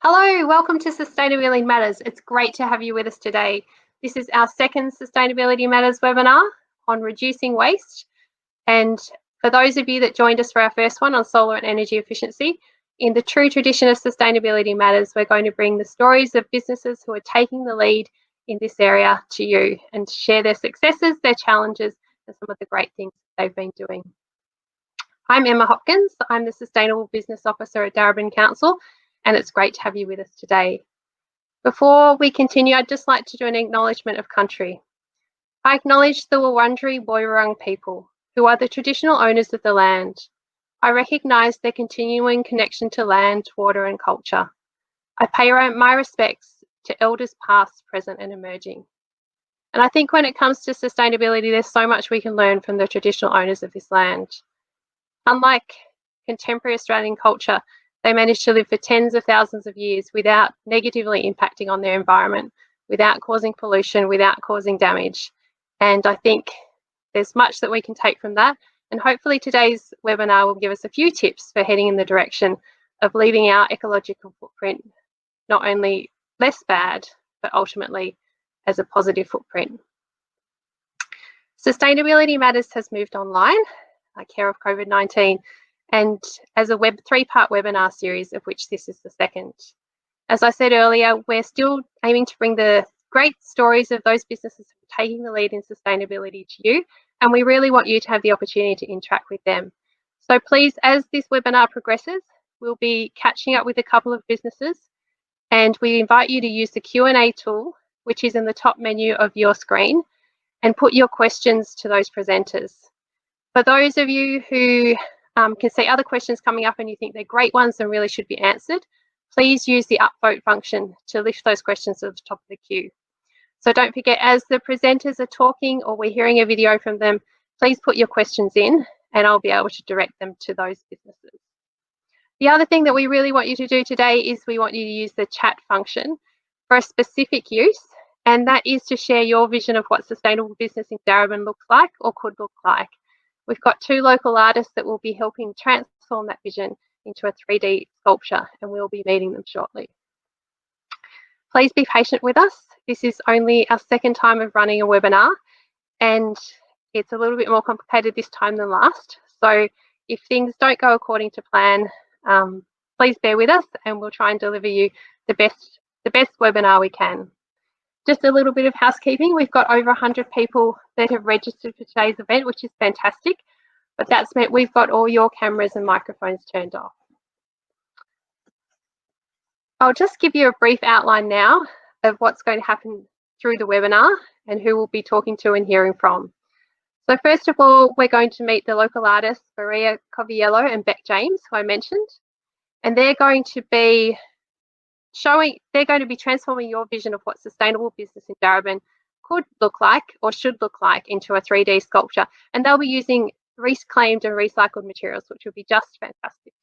Hello, welcome to Sustainability Matters. It's great to have you with us today. This is our second Sustainability Matters webinar on reducing waste. And for those of you that joined us for our first one on solar and energy efficiency, in the true tradition of Sustainability Matters, we're going to bring the stories of businesses who are taking the lead in this area to you and share their successes, their challenges, and some of the great things they've been doing. I'm Emma Hopkins. I'm the Sustainable Business Officer at Darebin Council, and it's great to have you with us today. Before we continue, I'd just like to do an acknowledgement of country. I acknowledge the Wurundjeri Woiwurrung people, who are the traditional owners of the land. I recognise their continuing connection to land, water and culture. I pay my respects to elders past, present and emerging. And I think when it comes to sustainability, there's so much we can learn from the traditional owners of this land. Unlike contemporary Australian culture, they managed to live for tens of thousands of years without negatively impacting on their environment, without causing pollution, without causing damage. And I think there's much that we can take from that. And hopefully today's webinar will give us a few tips for heading in the direction of leaving our ecological footprint not only less bad, but ultimately as a positive footprint. Sustainability Matters has moved online, care of COVID-19, and as a three-part webinar series, of which this is the second. As I said earlier, we're still aiming to bring the great stories of those businesses taking the lead in sustainability to you, and we really want you to have the opportunity to interact with them. So please, as this webinar progresses, we'll be catching up with a couple of businesses, and we invite you to use the Q&A tool, which is in the top menu of your screen, and put your questions to those presenters. For those of you who can see other questions coming up and you think they're great ones and really should be answered, please use the upvote function to lift those questions to the top of the queue. So don't forget, as the presenters are talking or we're hearing a video from them, please put your questions in and I'll be able to direct them to those businesses. The other thing that we really want you to do today is we want you to use the chat function for a specific use, and that is to share your vision of what sustainable business in Darebin looks like or could look like. We've got two local artists that will be helping transform that vision into a 3D sculpture, and we'll be meeting them shortly. Please be patient with us. This is only our second time of running a webinar, and it's a little bit more complicated this time than last. So if things don't go according to plan, please bear with us and we'll try and deliver you the best webinar we can. Just a little bit of housekeeping. We've got over 100 people that have registered for today's event, which is fantastic, but that's meant we've got all your cameras and microphones turned off. I'll just give you a brief outline now of what's going to happen through the webinar and who we'll be talking to and hearing from. So first of all, we're going to meet the local artists, Maria Coviello and Beck James, who I mentioned, and they're going to be transforming your vision of what sustainable business in Darebin could look like or should look like into a 3D sculpture. And they'll be using reclaimed and recycled materials, which will be just fantastic.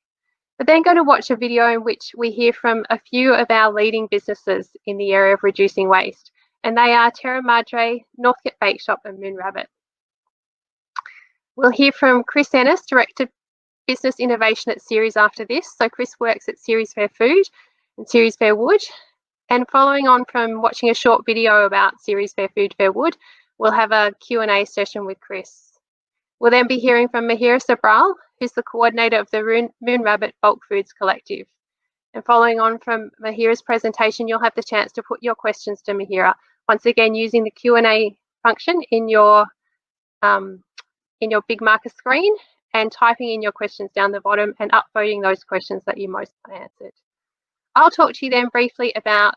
We're then going to watch a video in which we hear from a few of our leading businesses in the area of reducing waste. And they are Terra Madre, Northcote Bake Shop and Moon Rabbit. We'll hear from Chris Ennis, Director of Business Innovation at Ceres after this. So Chris works at Ceres Fair Food and Ceres Fair Wood. And following on from watching a short video about Ceres Fair Food, Fair Wood, we'll have a Q&A session with Chris. We'll then be hearing from Mahira Sabral, who's the coordinator of the Moon Rabbit Bulk Foods Collective. And following on from Mahira's presentation, you'll have the chance to put your questions to Mahira, once again using the Q&A function in your big marker screen and typing in your questions down the bottom and upvoting those questions that you most want answered. I'll talk to you then briefly about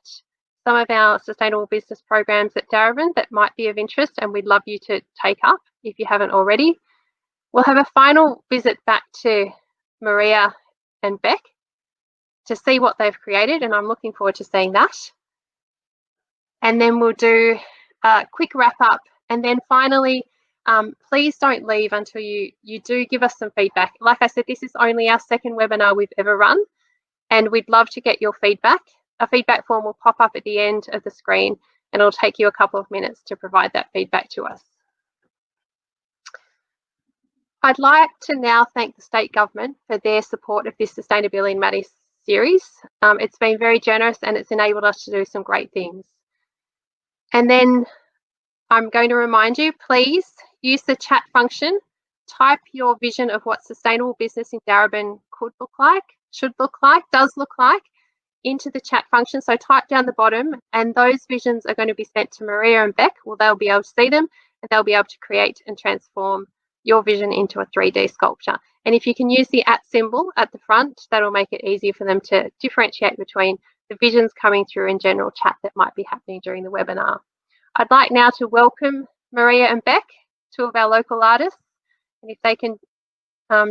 some of our sustainable business programs at Darebin that might be of interest and we'd love you to take up if you haven't already. We'll have a final visit back to Maria and Beck to see what they've created, and I'm looking forward to seeing that. And then we'll do a quick wrap up, and then finally, please don't leave until you do give us some feedback. Like I said, this is only our second webinar we've ever run, and we'd love to get your feedback. A feedback form will pop up at the end of the screen, and it'll take you a couple of minutes to provide that feedback to us. I'd like to now thank the state government for their support of this Sustainability Matters series. It's been very generous and it's enabled us to do some great things. And then I'm going to remind you, please use the chat function. Type your vision of what sustainable business in Darebin could look like, should look like, does look like into the chat function. So type down the bottom, and those visions are going to be sent to Maria and Beck. Well, they'll be able to see them and they'll be able to create and transform your vision into a 3D sculpture. And if you can use the @ symbol at the front, that'll make it easier for them to differentiate between the visions coming through in general chat that might be happening during the webinar. I'd like now to welcome Maria and Beck, two of our local artists, and if they can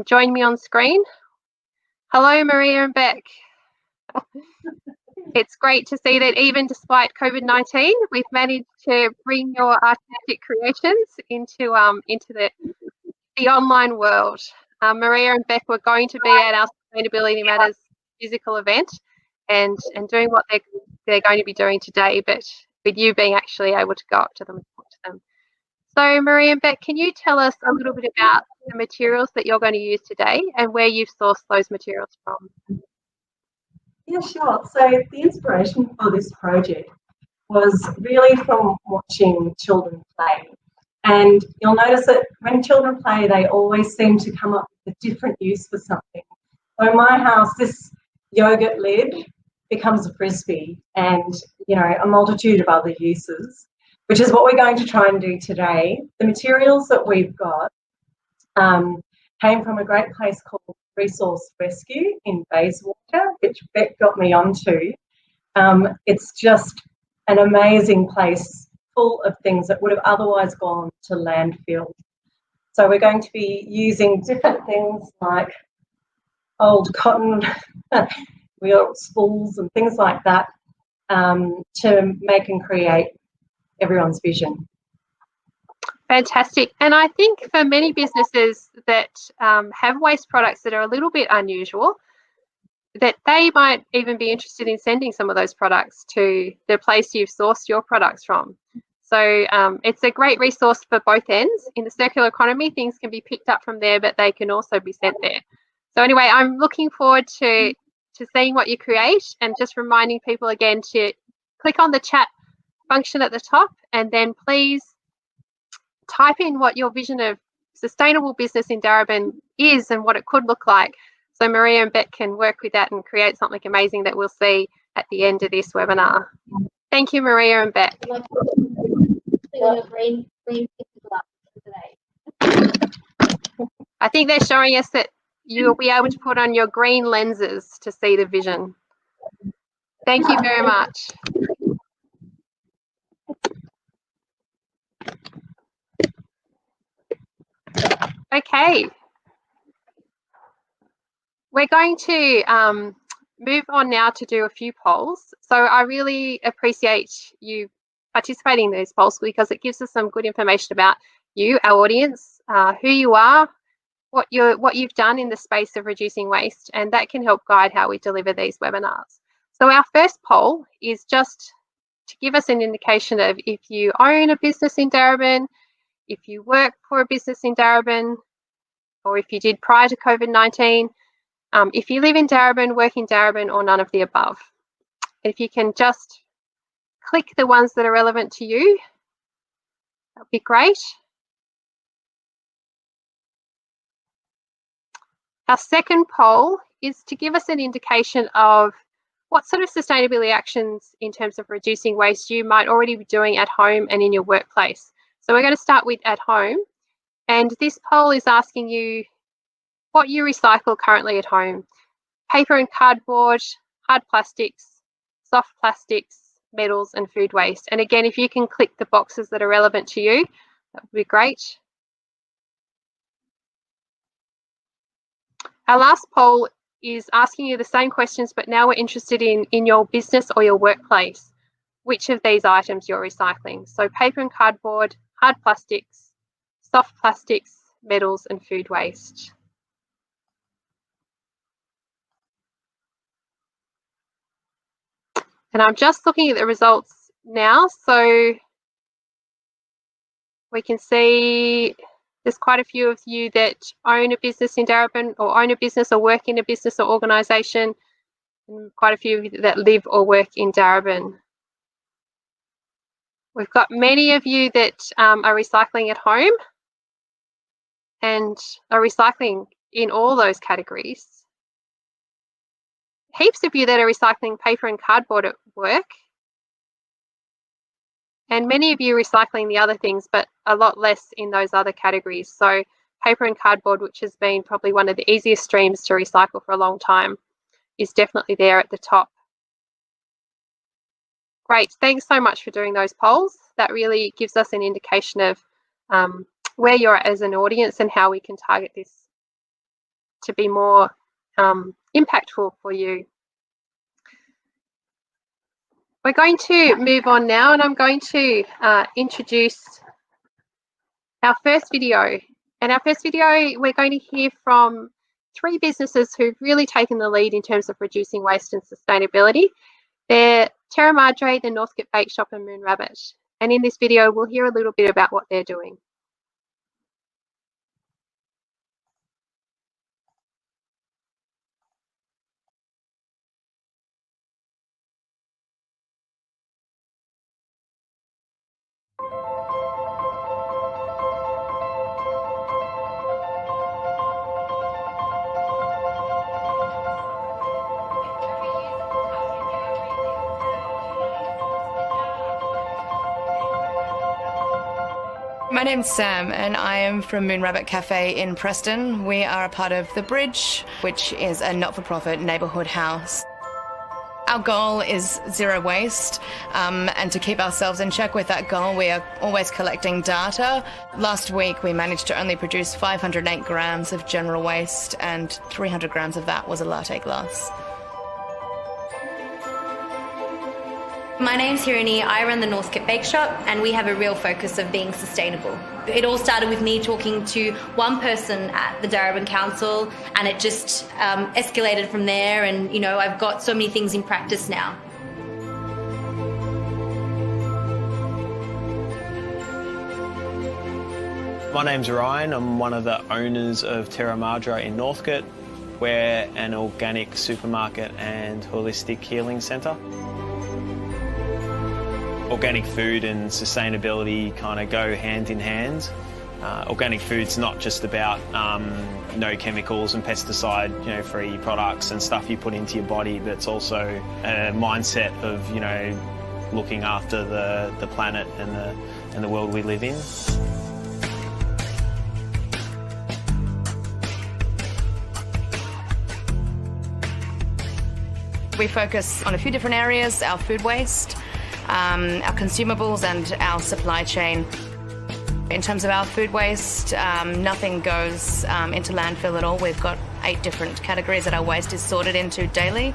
join me on screen. Hello, Maria and Beck. It's great to see that even despite COVID-19, we've managed to bring your artistic creations into the online world. Maria and Beck were going to be at our Sustainability Matters physical event and doing what they're going to be doing today, but with you being actually able to go up to them and talk to them. So Maria and Beck, can you tell us a little bit about the materials that you're going to use today and where you've sourced those materials from? Yeah, sure. So the inspiration for this project was really from watching children play. And you'll notice that when children play, they always seem to come up with a different use for something. So in my house, this yogurt lid becomes a frisbee and, you know, a multitude of other uses, which is what we're going to try and do today. The materials that we've got came from a great place called Resource Rescue in Bayswater, which Beck got me onto. It's just an amazing place full of things that would have otherwise gone to landfill. So we're going to be using different things like old cotton wheel spools and things like that to make and create everyone's vision. Fantastic. And I think for many businesses that have waste products that are a little bit unusual, that they might even be interested in sending some of those products to the place you've sourced your products from. So it's a great resource for both ends. In the circular economy, things can be picked up from there, but they can also be sent there. So anyway, I'm looking forward to seeing what you create, and just reminding people again to click on the chat function at the top, and then please type in what your vision of sustainable business in Darebin is and what it could look like. So Maria and Beck can work with that and create something amazing that we'll see at the end of this webinar. Thank you, Maria and Beck. I think they're showing us that you'll be able to put on your green lenses to see the vision. Thank you very much. Okay. We're going to move on now to do a few polls. So I really appreciate you participating in these polls because it gives us some good information about you, our audience, who you are, what you've done in the space of reducing waste, and that can help guide how we deliver these webinars. So our first poll is just to give us an indication of if you own a business in Darebin, if you work for a business in Darebin, or if you did prior to COVID-19, if you live in Darebin, work in Darebin, or none of the above. If you can just click the ones that are relevant to you, that would be great. Our second poll is to give us an indication of what sort of sustainability actions in terms of reducing waste you might already be doing at home and in your workplace. So we're going to start with at home, and this poll is asking you what you recycle currently at home: paper and cardboard, hard plastics, soft plastics, metals, and food waste. And again, if you can click the boxes that are relevant to you, that would be great. Our last poll is asking you the same questions, but now we're interested in your business or your workplace, which of these items you're recycling. So paper and cardboard, hard plastics, soft plastics, metals, and food waste. And I'm just looking at the results now, so we can see there's quite a few of you that own a business in Darebin, or own a business or work in a business or organisation. and quite a few of you that live or work in Darebin. We've got many of you that are recycling at home and are recycling in all those categories. Heaps of you that are recycling paper and cardboard at work. And many of you recycling the other things, but a lot less in those other categories. So paper and cardboard, which has been probably one of the easiest streams to recycle for a long time, is definitely there at the top. Great, thanks so much for doing those polls. That really gives us an indication of where you're at as an audience and how we can target this to be more impactful for you. We're going to move on now, and I'm going to introduce our first video. And our first video, we're going to hear from 3 businesses who've really taken the lead in terms of reducing waste and sustainability. They're Terra Madre, the Northcote Bake Shop, and Moon Rabbit. And in this video, we'll hear a little bit about what they're doing. My name's Sam and I am from Moon Rabbit Cafe in Preston. We are a part of The Bridge, which is a not-for-profit neighbourhood house. Our goal is zero waste, and to keep ourselves in check with that goal, we are always collecting data. Last week, we managed to only produce 508 grams of general waste, and 300 grams of that was a latte glass. My name's Hirini. I run the Northcote Bake Shop, and we have a real focus of being sustainable. It all started with me talking to one person at the Darebin Council, and it just escalated from there, and I've got so many things in practice now. My name's Ryan. I'm one of the owners of Terra Madre in Northcote. We're an organic supermarket and holistic healing centre. Organic food and sustainability kind of go hand in hand. Organic food's not just about no chemicals and pesticide, free products and stuff you put into your body, but it's also a mindset of, looking after the planet and the world we live in. We focus on a few different areas: our food waste, our consumables and our supply chain. In terms of our food waste, nothing goes into landfill at all. We've got 8 different categories that our waste is sorted into daily.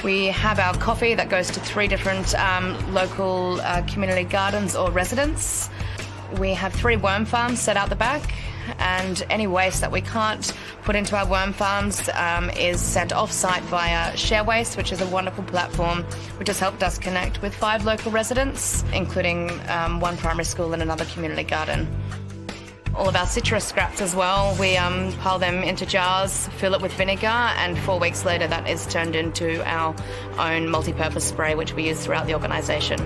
We have our coffee that goes to 3 different local community gardens or residents. We have 3 worm farms set out the back, and any waste that we can't put into our worm farms is sent off-site via Share Waste, which is a wonderful platform which has helped us connect with 5 local residents, including 1 primary school and another community garden. All of our citrus scraps as well, we pile them into jars, fill it with vinegar, and 4 weeks later that is turned into our own multi-purpose spray, which we use throughout the organisation.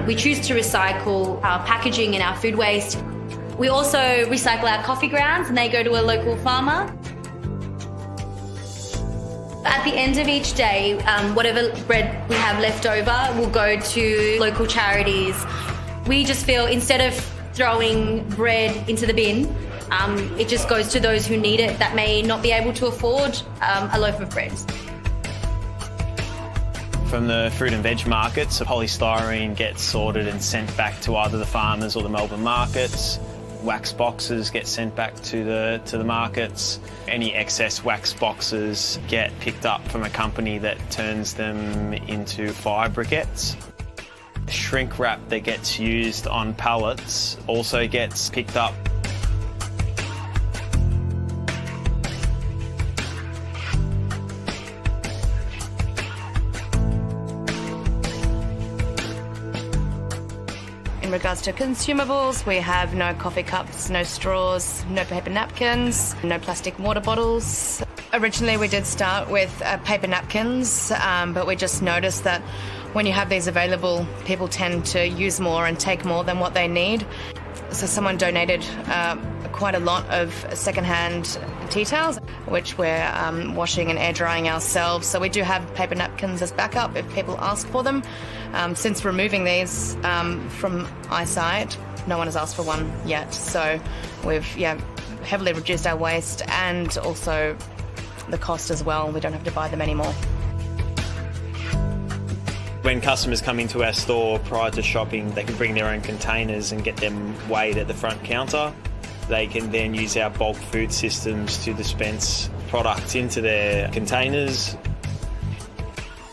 We choose to recycle our packaging and our food waste. We also recycle our coffee grounds, and they go to a local farmer. At the end of each day, whatever bread we have left over will go to local charities. We just feel instead of throwing bread into the bin, it just goes to those who need it that may not be able to afford a loaf of bread. From the fruit and veg markets, polystyrene gets sorted and sent back to either the farmers or the Melbourne markets. Wax boxes get sent back to the markets. Any excess wax boxes get picked up from a company that turns them into fire briquettes. Shrink wrap that gets used on pallets also gets picked up. In regards to consumables, we have no coffee cups, no straws, no paper napkins, no plastic water bottles. Originally we did start with paper napkins, but we just noticed that when you have these available, people tend to use more and take more than what they need. So someone donated quite a lot of secondhand tea towels, which we're washing and air drying ourselves. So we do have paper napkins as backup if people ask for them. Since removing these from eyesight, no one has asked for one yet. So we've heavily reduced our waste and also the cost as well. We don't have to buy them anymore. When customers come into our store prior to shopping, they can bring their own containers and get them weighed at the front counter. They can then use our bulk food systems to dispense products into their containers.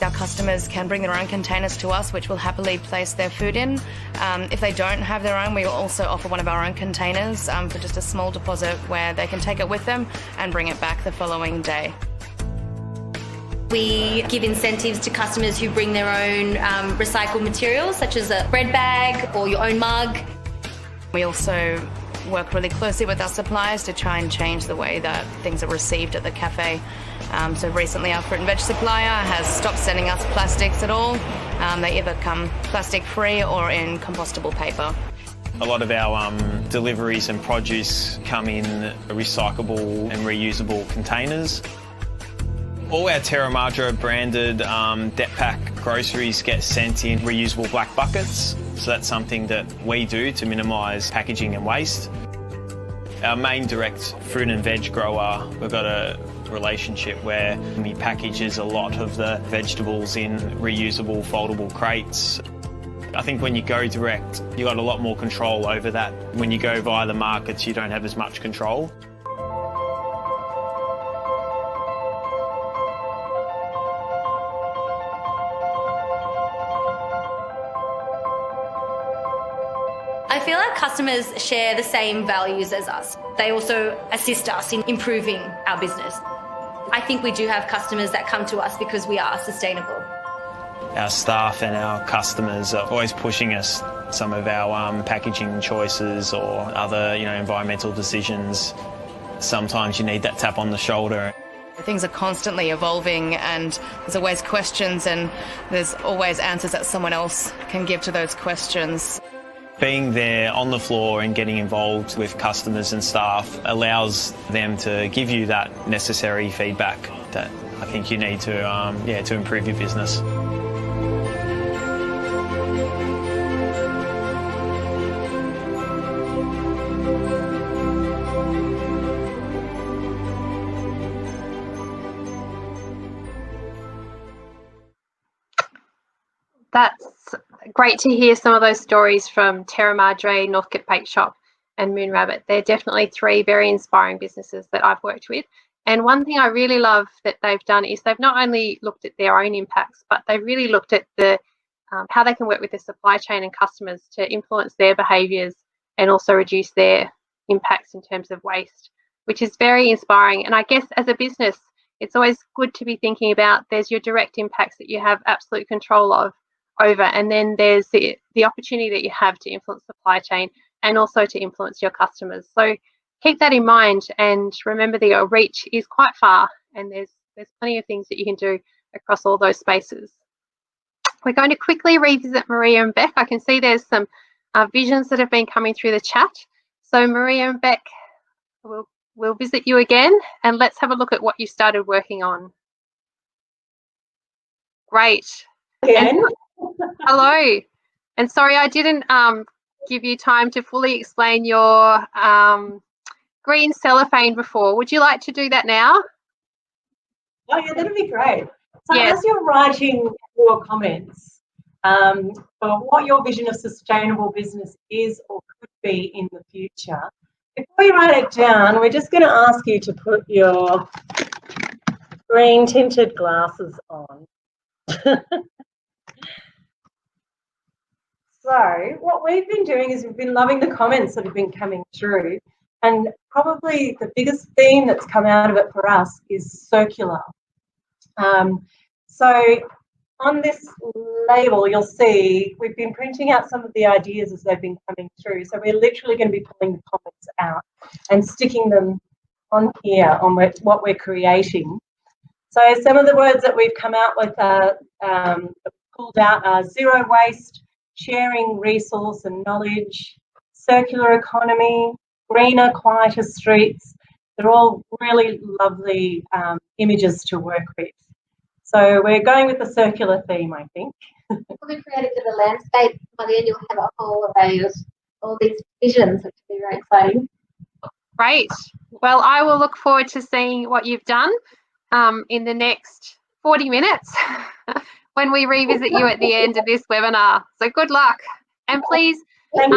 Our customers can bring their own containers to us, which we'll happily place their food in. If they don't have their own, we will also offer one of our own containers for just a small deposit where they can take it with them and bring it back the following day. We give incentives to customers who bring their own recycled materials, such as a bread bag or your own mug. We also work really closely with our suppliers to try and change the way that things are received at the cafe. So recently our fruit and veg supplier has stopped sending us plastics at all. They either come plastic free or in compostable paper. A lot of our deliveries and produce come in recyclable and reusable containers. All our Terra Madre branded Det Pack groceries get sent in reusable black buckets. So that's something that we do to minimise packaging and waste. Our main direct fruit and veg grower, we've got a relationship where he packages a lot of the vegetables in reusable foldable crates. I think when you go direct, you've got a lot more control over that. When you go via the markets, you don't have as much control. I feel like customers share the same values as us. They also assist us in improving our business. I think we do have customers that come to us because we are sustainable. Our staff and our customers are always pushing us some of our packaging choices or other, environmental decisions. Sometimes you need that tap on the shoulder. Things are constantly evolving and there's always questions and there's always answers that someone else can give to those questions. Being there on the floor and getting involved with customers and staff allows them to give you that necessary feedback that I think you need to improve your business. That's great to hear some of those stories from Terra Madre, Northcote Bake Shop and Moon Rabbit. They're definitely three very inspiring businesses that I've worked with. And one thing I really love that they've done is they've not only looked at their own impacts, but they've really looked at the how they can work with the supply chain and customers to influence their behaviours and also reduce their impacts in terms of waste, which is very inspiring. And I guess as a business, it's always good to be thinking about there's your direct impacts that you have absolute control over, and then there's the opportunity that you have to influence supply chain and also to influence your customers. So keep that in mind and remember that your reach is quite far and there's plenty of things that you can do across all those spaces. We're going to quickly revisit Maria and Beck. I can see there's some visions that have been coming through the chat. So Maria and Beck, we'll visit you again and let's have a look at what you started working on. Great. Again. Hello. And sorry, I didn't give you time to fully explain your green cellophane before. Would you like to do that now? Oh, yeah, that'd be great. So Yes. as you're writing your comments for what your vision of sustainable business is or could be in the future, before you write it down, we're just going to ask you to put your green tinted glasses on. So what we've been doing is we've been loving the comments that have been coming through, and probably the biggest theme that's come out of it for us is circular. So on this label, you'll see we've been printing out some of the ideas as they've been coming through. So we're literally going to be pulling the comments out and sticking them on here on what we're creating. So some of the words that we've come out with pulled out are zero waste, sharing resource and knowledge, circular economy, greener, quieter streets. They're all really lovely images to work with. So we're going with the circular theme, I think. We'll be creative to the landscape. By the end, you'll have a whole array of all these visions, which will be very exciting. Great. Well, I will look forward to seeing what you've done in the next 40 minutes when we revisit you at the end of this webinar. So good luck. And please, for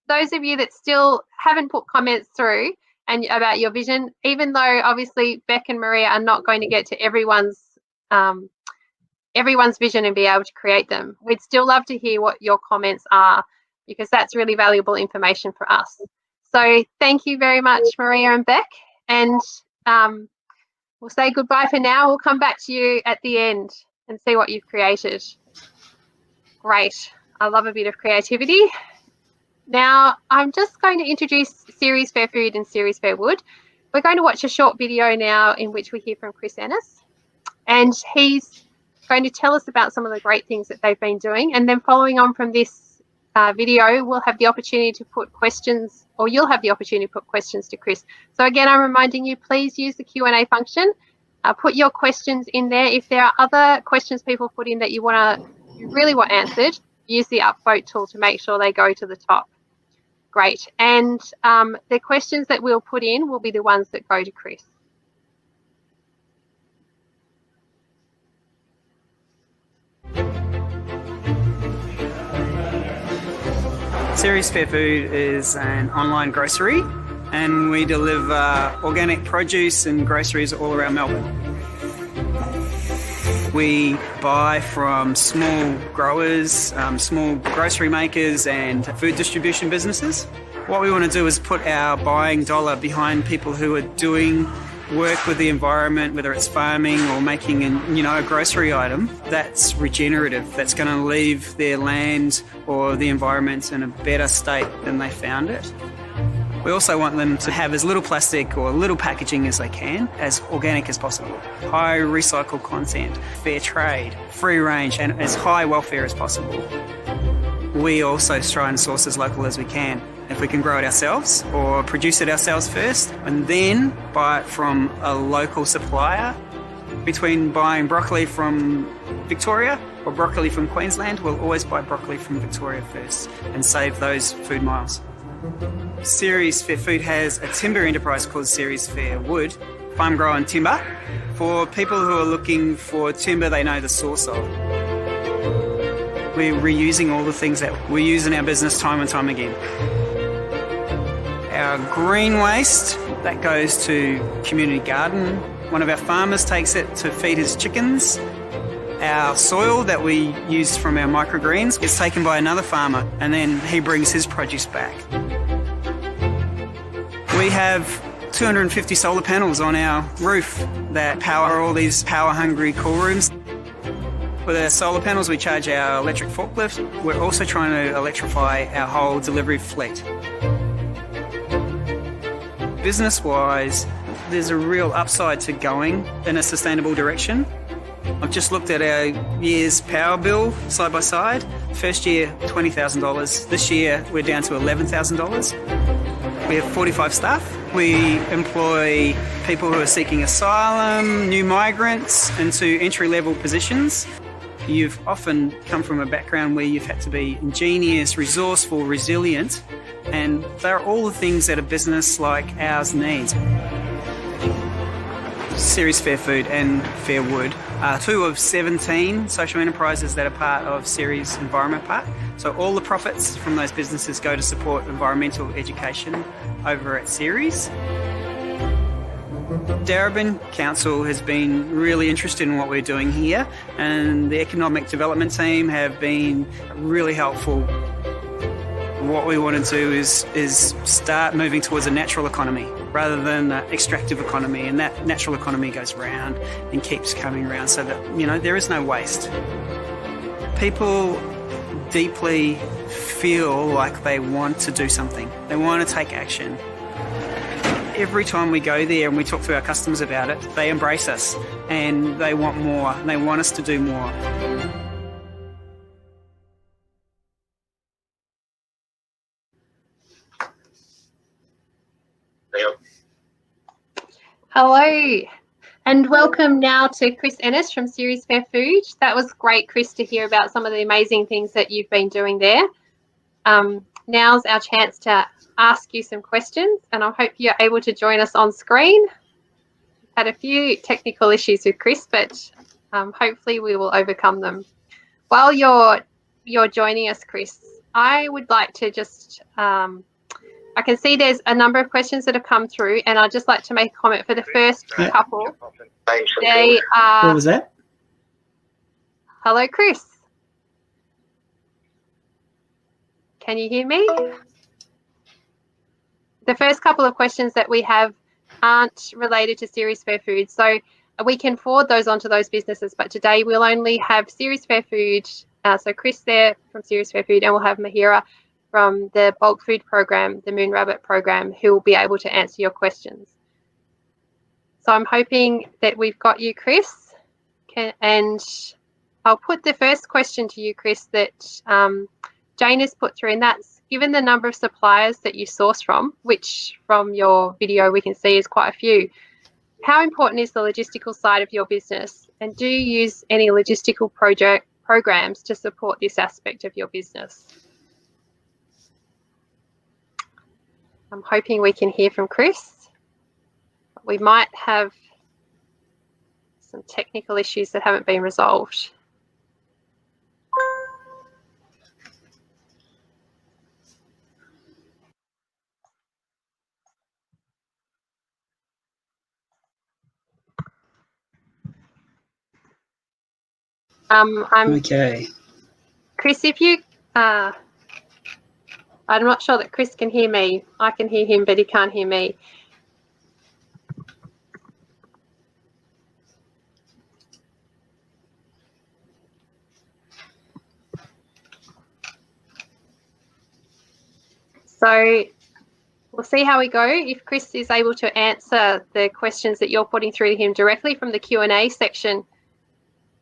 those of you that still haven't put comments through and about your vision, even though obviously Beck and Maria are not going to get to everyone's vision and be able to create them, we'd still love to hear what your comments are, because that's really valuable information for us. So thank you very much, Maria and Beck, and we'll say goodbye for now. We'll come back to you at the end and see what you've created. Great. I love a bit of creativity. Now, I'm just going to introduce Series Fair Food and Series Fair Wood. We're going to watch a short video now in which we hear from Chris Ennis, and he's going to tell us about some of the great things that they've been doing. And then following on from this video, we'll have the opportunity to put questions, or you'll have the opportunity to put questions to Chris. So again, I'm reminding you, please use the Q&A function. Put your questions in there. If there are other questions people put in that you really want answered, use the upvote tool to make sure they go to the top. Great. And the questions that we'll put in will be the ones that go to Chris. Series Fair Food is an online grocery, and we deliver organic produce and groceries all around Melbourne. We buy from small growers, small grocery makers and food distribution businesses. What we want to do is put our buying dollar behind people who are doing work with the environment, whether it's farming or making a grocery item that's regenerative, that's going to leave their land or the environment in a better state than they found it. We also want them to have as little plastic or little packaging as they can, as organic as possible. High recycled content, fair trade, free range, and as high welfare as possible. We also try and source as local as we can. If we can grow it ourselves or produce it ourselves first and then buy it from a local supplier. Between buying broccoli from Victoria or broccoli from Queensland, we'll always buy broccoli from Victoria first and save those food miles. Series Fair Food has a timber enterprise called Series Fair Wood, farm grown timber, for people who are looking for timber they know the source of. We're reusing all the things that we use in our business time and time again. Our green waste, that goes to community garden. One of our farmers takes it to feed his chickens. Our soil that we use from our microgreens gets taken by another farmer, and then he brings his produce back. We have 250 solar panels on our roof that power all these power-hungry cool rooms. With our solar panels, we charge our electric forklift. We're also trying to electrify our whole delivery fleet. Business-wise, there's a real upside to going in a sustainable direction. I've just looked at our year's power bill side by side. First year, $20,000. This year, we're down to $11,000. We have 45 staff. We employ people who are seeking asylum, new migrants into entry-level positions. You've often come from a background where you've had to be ingenious, resourceful, resilient, and they're all the things that a business like ours needs. Series Fair Food and Fair Wood are two of 17 social enterprises that are part of Series Environment Park. So all the profits from those businesses go to support environmental education over at Series. Darebin Council has been really interested in what we're doing here, and the economic development team have been really helpful. What we want to do is start moving towards a natural economy rather than an extractive economy, and that natural economy goes round and keeps coming around so that, you know, there is no waste. People deeply feel like they want to do something. They want to take action. Every time we go there and we talk to our customers about it, they embrace us and they want more. They want us to do more. Hello, and welcome now to Chris Ennis from Series Fair Food. That was great, Chris, to hear about some of the amazing things that you've been doing there. Now's our chance to ask you some questions, and I hope you're able to join us on screen. We've had a few technical issues with Chris, but hopefully we will overcome them. While you're joining us, Chris, I would like to just I can see there's a number of questions that have come through, and I'd just like to make a comment for the first couple. They are. What was that? Hello, Chris. Can you hear me? The first couple of questions that we have aren't related to Series Fair Food, so we can forward those onto those businesses, but today we'll only have Series Fair Food, so Chris there from Series Fair Food, and we'll have Mahira from the bulk food program, the Moon Rabbit program, who will be able to answer your questions. So I'm hoping that we've got you, Chris, and I'll put the first question to you, Chris, that Jane has put through, and that's, given the number of suppliers that you source from, which from your video we can see is quite a few, how important is the logistical side of your business, and do you use any logistical programs to support this aspect of your business? I'm hoping we can hear from Chris. We might have some technical issues that haven't been resolved. Okay. Chris, if you, I'm not sure that Chris can hear me. I can hear him, but he can't hear me. So we'll see how we go. If Chris is able to answer the questions that you're putting through to him directly from the Q&A section.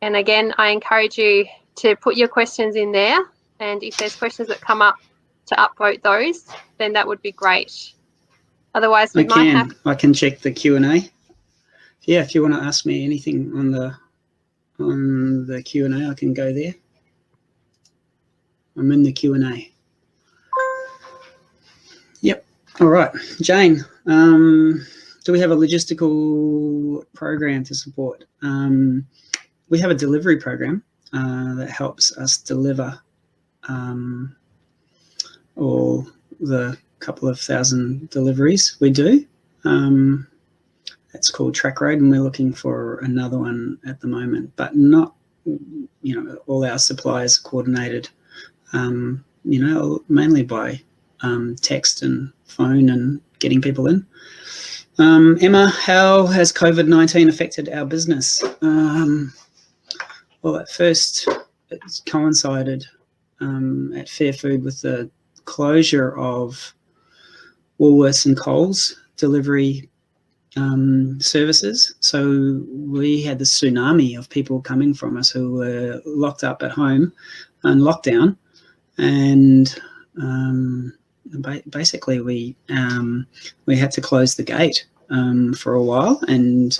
And again, I encourage you to put your questions in there. And if there's questions that come up, to upvote those, then that would be great. Otherwise, we might have. I can check the Q&A. Yeah, if you want to ask me anything on the Q&A, I can go there. I'm in the Q&A. Yep. All right, Jane. Do we have a logistical program to support? We have a delivery program that helps us deliver or the couple of thousand deliveries we do. It's called Track Road, and we're looking for another one at the moment, but not, you know, all our suppliers are coordinated, you know, mainly by text and phone and getting people in. Emma, how has COVID-19 affected our business? Well, at first it coincided at Fair Food with the closure of Woolworths and Coles delivery services. So we had the tsunami of people coming from us who were locked up at home and lockdown, and basically we had to close the gate for a while and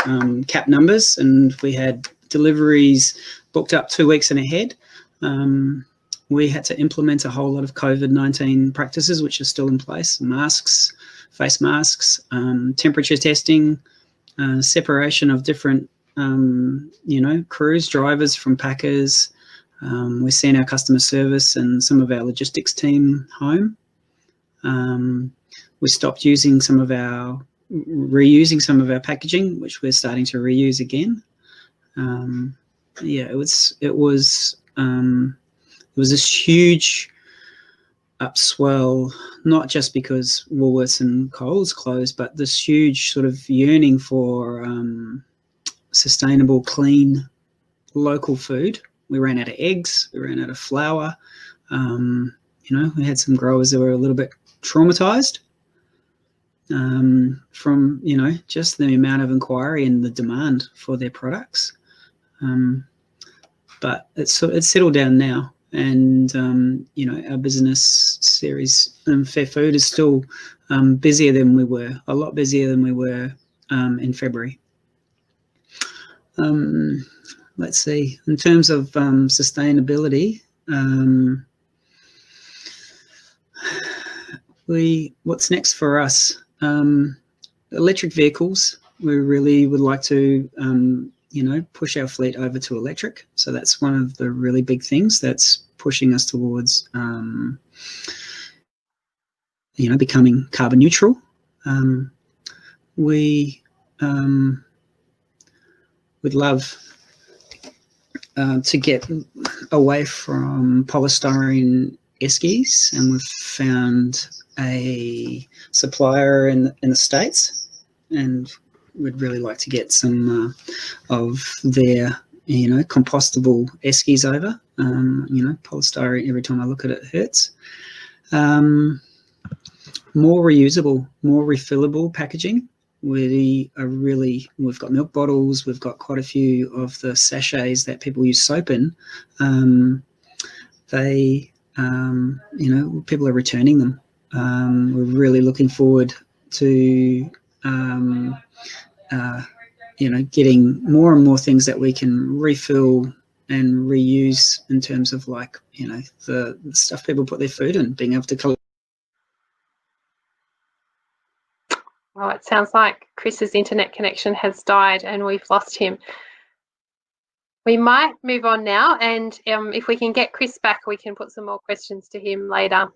cap numbers, and we had deliveries booked up 2 weeks in ahead. We had to implement a whole lot of COVID-19 practices, which are still in place: masks, face masks, temperature testing, separation of different, you know, crews, drivers from packers. We sent our customer service and some of our logistics team home. We stopped reusing some of our packaging, which we're starting to reuse again. Yeah, it was this huge upswell, not just because Woolworths and Coles closed, but this huge sort of yearning for sustainable, clean, local food. We ran out of eggs, we ran out of flour. We had some growers that were a little bit traumatized from, just the amount of inquiry and the demand for their products. But it's settled down now. And, our business series, Fair Food, is still busier than we were, a lot busier than we were in February. Let's see, in terms of sustainability, what's next for us? Electric vehicles. We really would like to push our fleet over to electric. So that's one of the really big things that's pushing us towards, becoming carbon neutral. We would love to get away from polystyrene eskies, and we've found a supplier in the States, and we'd really like to get some of their compostable eskies over. Polystyrene, every time I look at it, hurts. More reusable, more refillable packaging. We've got milk bottles, we've got quite a few of the sachets that people use soap in. People are returning them. We're really looking forward to getting more and more things that we can refill and reuse in terms of the stuff people put their food in, being able to collect. Well, it sounds like Chris's internet connection has died and we've lost him. We might move on now, and if we can get Chris back, we can put some more questions to him later.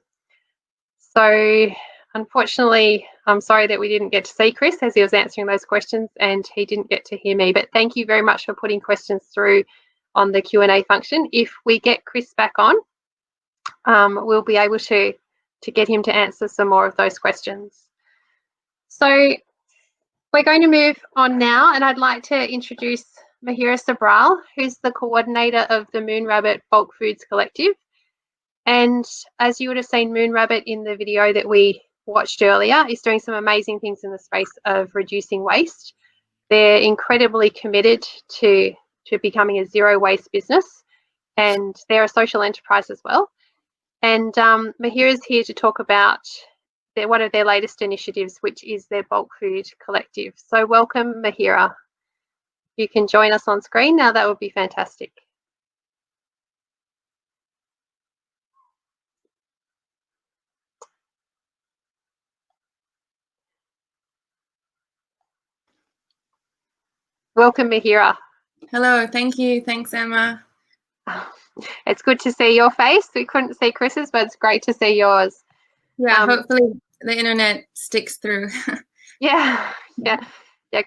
So unfortunately, I'm sorry that we didn't get to see Chris as he was answering those questions, and he didn't get to hear me, but thank you very much for putting questions through on the Q&A function. If we get Chris back on, we'll be able to get him to answer some more of those questions. So we're going to move on now, and I'd like to introduce Mahira Sabral, who's the coordinator of the Moon Rabbit Bulk Foods Collective. And as you would have seen, Moon Rabbit in the video that we watched earlier is doing some amazing things in the space of reducing waste. They're incredibly committed to becoming a zero waste business, and they're a social enterprise as well. And Mahira's here to talk about one of their latest initiatives, which is their Bulk Food Collective. So welcome, Mahira. You can join us on screen now. That would be fantastic. Welcome, Mahira. Hello, thank you. Thanks, Emma. It's good to see your face. We couldn't see Chris's, but it's great to see yours. Yeah, hopefully the internet sticks through. Yeah.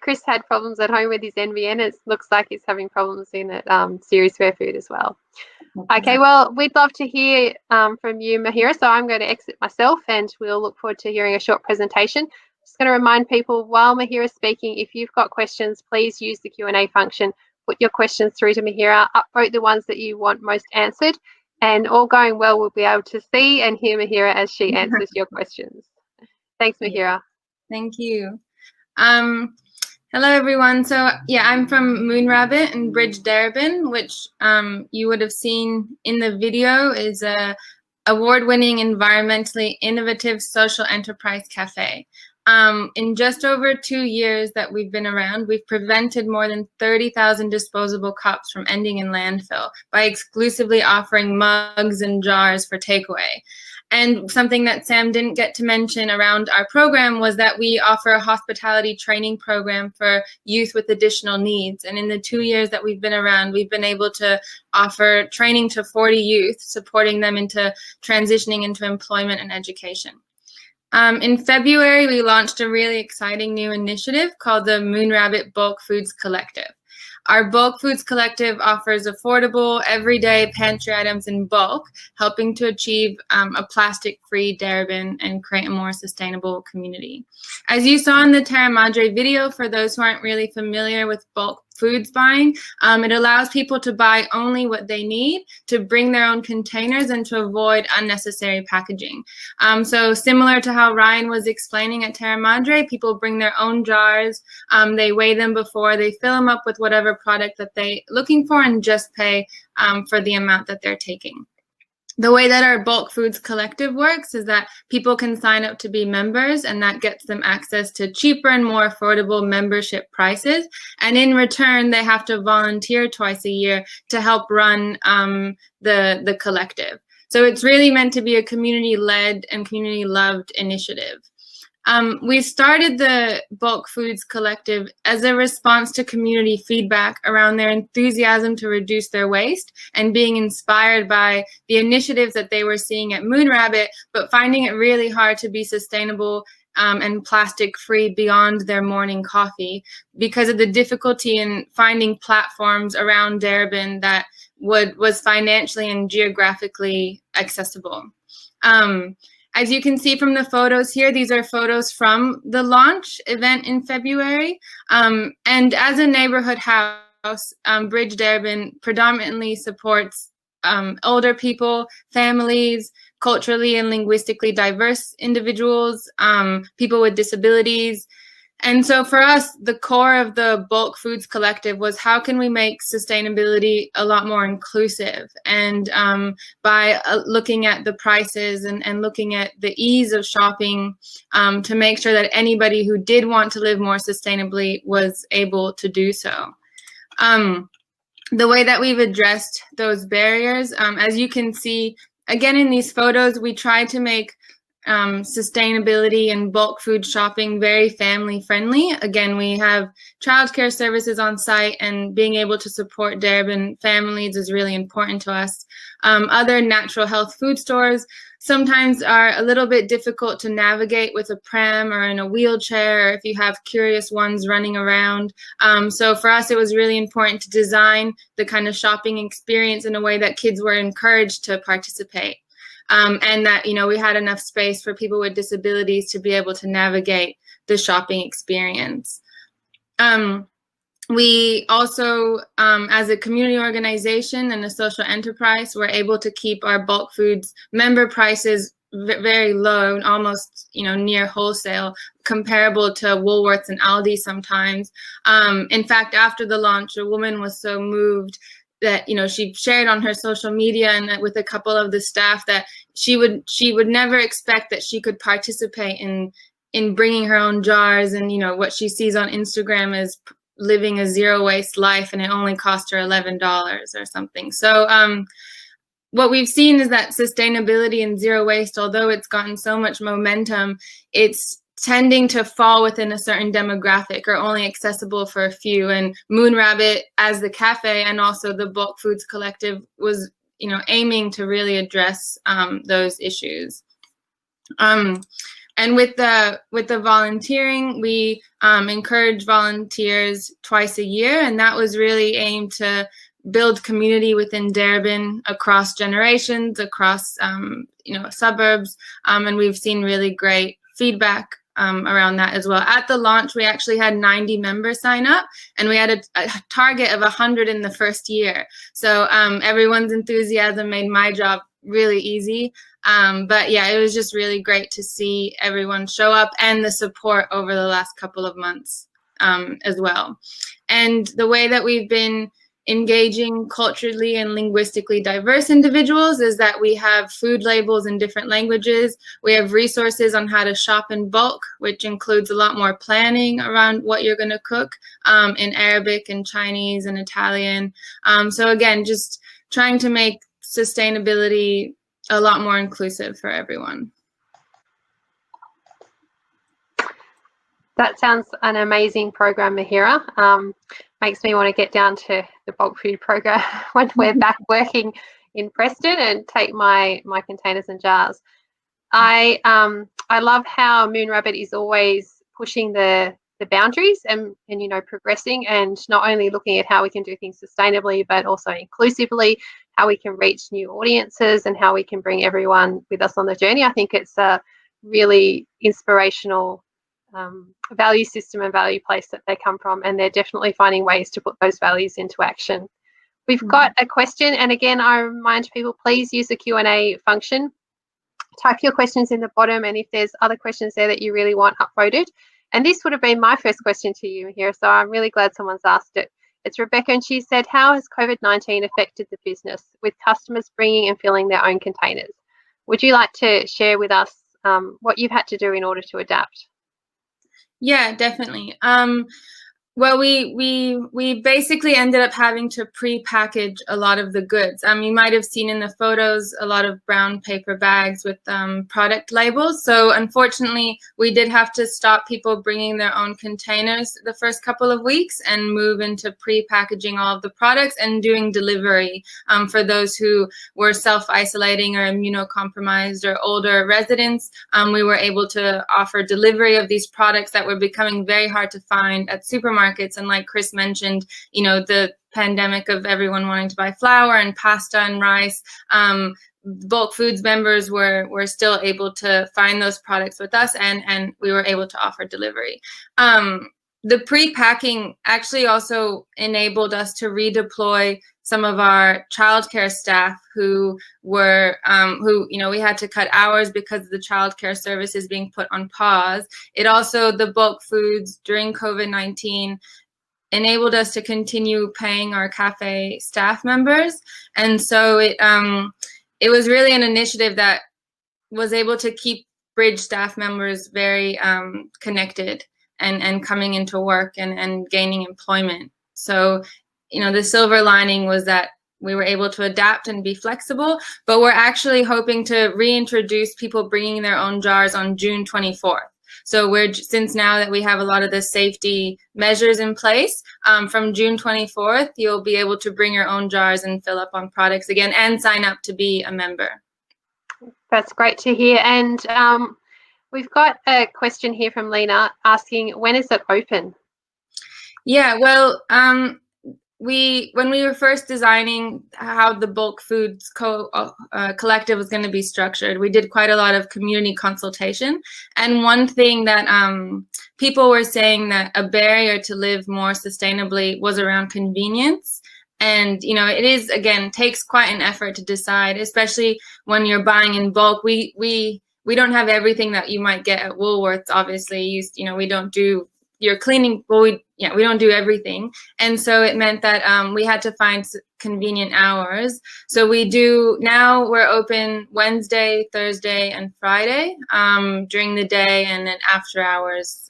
Chris had problems at home with his NBN. It looks like he's having problems in at Series Fair Food as well. Okay, well, we'd love to hear from you, Mahira. So I'm going to exit myself, and we'll look forward to hearing a short presentation. Just going to remind people, while Mahira is speaking, if you've got questions, please use the Q&A function. Put your questions through to Mahira, upvote the ones that you want most answered, and all going well, we'll be able to see and hear Mahira as she answers your questions. Thanks, Mahira. Thank you. Hello, everyone. So, yeah, I'm from Moon Rabbit in Bridge, Darebin, which you would have seen in the video is a award-winning, environmentally innovative social enterprise cafe. In just over 2 years that we've been around, we've prevented more than 30,000 disposable cups from ending in landfill by exclusively offering mugs and jars for takeaway. And something that Sam didn't get to mention around our program was that we offer a hospitality training program for youth with additional needs. And in the 2 years that we've been around, we've been able to offer training to 40 youth, supporting them into transitioning into employment and education. In February, we launched a really exciting new initiative called the Moon Rabbit Bulk Foods Collective. Our Bulk Foods Collective offers affordable, everyday pantry items in bulk, helping to achieve a plastic-free Darebin and create a more sustainable community. As you saw in the Terra Madre video, for those who aren't really familiar with bulk foods buying, it allows people to buy only what they need, to bring their own containers, and to avoid unnecessary packaging. So similar to how Ryan was explaining at Terra Madre, people bring their own jars, they weigh them before, they fill them up with whatever product that they're looking for, and just pay for the amount that they're taking. The way that our Bulk Foods Collective works is that people can sign up to be members, and that gets them access to cheaper and more affordable membership prices. And in return, they have to volunteer twice a year to help run the collective. So it's really meant to be a community-led and community-loved initiative. We started the Bulk Foods Collective as a response to community feedback around their enthusiasm to reduce their waste and being inspired by the initiatives that they were seeing at Moon Rabbit, but finding it really hard to be sustainable and plastic-free beyond their morning coffee because of the difficulty in finding platforms around Darebin that was financially and geographically accessible. As you can see from the photos here, these are photos from the launch event in February. And as a neighborhood house, Bridge Darebin predominantly supports older people, families, culturally and linguistically diverse individuals, people with disabilities. And so for us, the core of the Bulk Foods Collective was how can we make sustainability a lot more inclusive? And by looking at the prices and looking at the ease of shopping to make sure that anybody who did want to live more sustainably was able to do so. The way that we've addressed those barriers, as you can see, again, in these photos, we tried to make sustainability and bulk food shopping very family friendly. Again, we have childcare services on site, and being able to support Darebin families is really important to us. Other natural health food stores sometimes are a little bit difficult to navigate with a pram or in a wheelchair, or if you have curious ones running around. So for us, it was really important to design the kind of shopping experience in a way that kids were encouraged to participate. And that, you know, we had enough space for people with disabilities to be able to navigate the shopping experience. We also, as a community organization and a social enterprise, were able to keep our bulk foods member prices very low, almost, you know, near wholesale, comparable to Woolworths and Aldi sometimes. In fact, after the launch, a woman was so moved that, you know, she shared on her social media and with a couple of the staff that she would never expect that she could participate in bringing her own jars, and, you know, what she sees on Instagram is living a zero waste life, and it only cost her $11 or something. So what we've seen is that sustainability and zero waste, although it's gotten so much momentum, it's tending to fall within a certain demographic or only accessible for a few. And Moon Rabbit, as the cafe, and also the Bulk Foods Collective, was, you know, aiming to really address those issues. And with the volunteering, we encourage volunteers twice a year, and that was really aimed to build community within Darebin across generations, across you know, suburbs, and we've seen really great feedback around that as well. At the launch, we actually had 90 members sign up, and we had a target of 100 in the first year. So everyone's enthusiasm made my job really easy. But yeah, it was just really great to see everyone show up, and the support over the last couple of months as well. And the way that we've been engaging culturally and linguistically diverse individuals is that we have food labels in different languages. We have resources on how to shop in bulk, which includes a lot more planning around what you're going to cook in Arabic and Chinese and Italian. So again, just trying to make sustainability a lot more inclusive for everyone. That sounds an amazing program, Mahira. Makes me want to get down to the bulk food program when we're back working in Preston and take my containers and jars. I love how Moon Rabbit is always pushing the the boundaries and progressing, and not only looking at how we can do things sustainably, but also inclusively, how we can reach new audiences and how we can bring everyone with us on the journey. I think it's a really inspirational value system and value place that they come from, and they're definitely finding ways to put those values into action. We've got a question, and again, I remind people, please use the Q&A function. Type your questions in the bottom, and if there's other questions there that you really want upvoted. And this would have been my first question to you here, so I'm really glad someone's asked it. It's Rebecca, and she said, how has COVID-19 affected the business with customers bringing and filling their own containers? Would you like to share with us what you've had to do in order to adapt? Yeah, definitely. Well, we basically ended up having to pre-package a lot of the goods. You might have seen in the photos a lot of brown paper bags with product labels. So unfortunately, we did have to stop people bringing their own containers the first couple of weeks and move into pre-packaging all of the products and doing delivery for those who were self-isolating or immunocompromised or older residents. We were able to offer delivery of these products that were becoming very hard to find at supermarkets. And like Chris mentioned, the pandemic of everyone wanting to buy flour and pasta and rice, bulk foods members were still able to find those products with us, and we were able to offer delivery. The pre-packing actually also enabled us to redeploy some of our childcare staff who were, we had to cut hours because the childcare services being put on pause. It also, the bulk foods during COVID-19 enabled us to continue paying our cafe staff members. And so it was really an initiative that was able to keep Bridge staff members very connected and coming into work and gaining employment. So, the silver lining was that we were able to adapt and be flexible, but we're actually hoping to reintroduce people bringing their own jars on June 24th. So since now that we have a lot of the safety measures in place, from June 24th, you'll be able to bring your own jars and fill up on products again and sign up to be a member. That's great to hear. And we've got a question here from Lena asking, when is it open? Yeah, well, when we were first designing how the bulk foods collective was going to be structured, we did quite a lot of community consultation. And one thing that people were saying that a barrier to live more sustainably was around convenience. And, it is, again, takes quite an effort to decide, especially when you're buying in bulk. We don't have everything that you might get at Woolworths, obviously. We don't do your cleaning, we don't do everything. And so it meant that we had to find convenient hours. So now we're open Wednesday, Thursday, and Friday during the day, and then after hours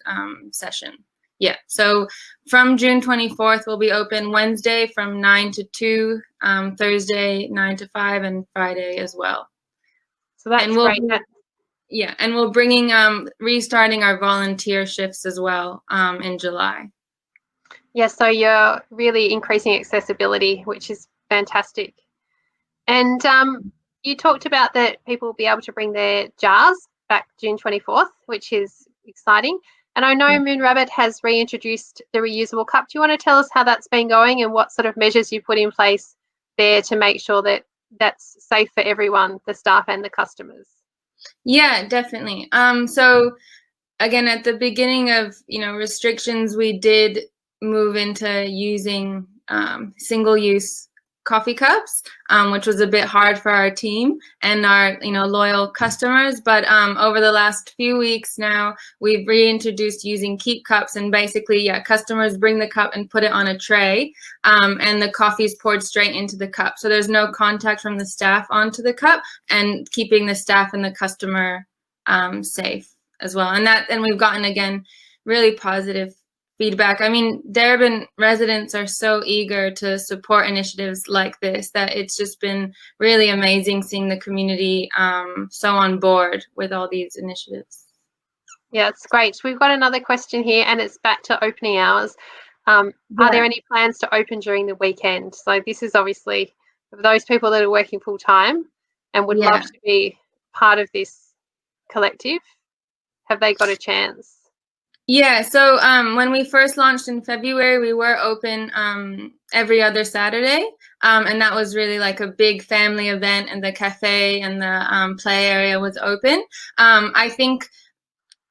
session. Yeah, so from June 24th, we'll be open Wednesday from 9 to 2, Thursday 9 to 5, and Friday as well. So that's great. Yeah, and we're bringing, restarting our volunteer shifts as well in July. Yeah, so you're really increasing accessibility, which is fantastic. And you talked about that people will be able to bring their jars back June 24th, which is exciting. And I know Moon Rabbit has reintroduced the reusable cup. Do you want to tell us how that's been going and what sort of measures you put in place there to make sure that that's safe for everyone, the staff and the customers? Yeah, definitely. So again, at the beginning of, restrictions, we did move into using single-use coffee cups, which was a bit hard for our team and our, loyal customers. But over the last few weeks now, we've reintroduced using keep cups, and basically, customers bring the cup and put it on a tray, and the coffee is poured straight into the cup. So there's no contact from the staff onto the cup, and keeping the staff and the customer safe as well. And we've gotten, again, really positive feedback. I mean, Darebin residents are so eager to support initiatives like this that it's just been really amazing seeing the community so on board with all these initiatives. Yeah, it's great. We've got another question here, and it's back to opening hours. Are there any plans to open during the weekend? So this is obviously for those people that are working full time and would love to be part of this collective. Have they got a chance? Yeah, so when we first launched in February, we were open every other Saturday, and that was really like a big family event, and the cafe and the play area was open. I think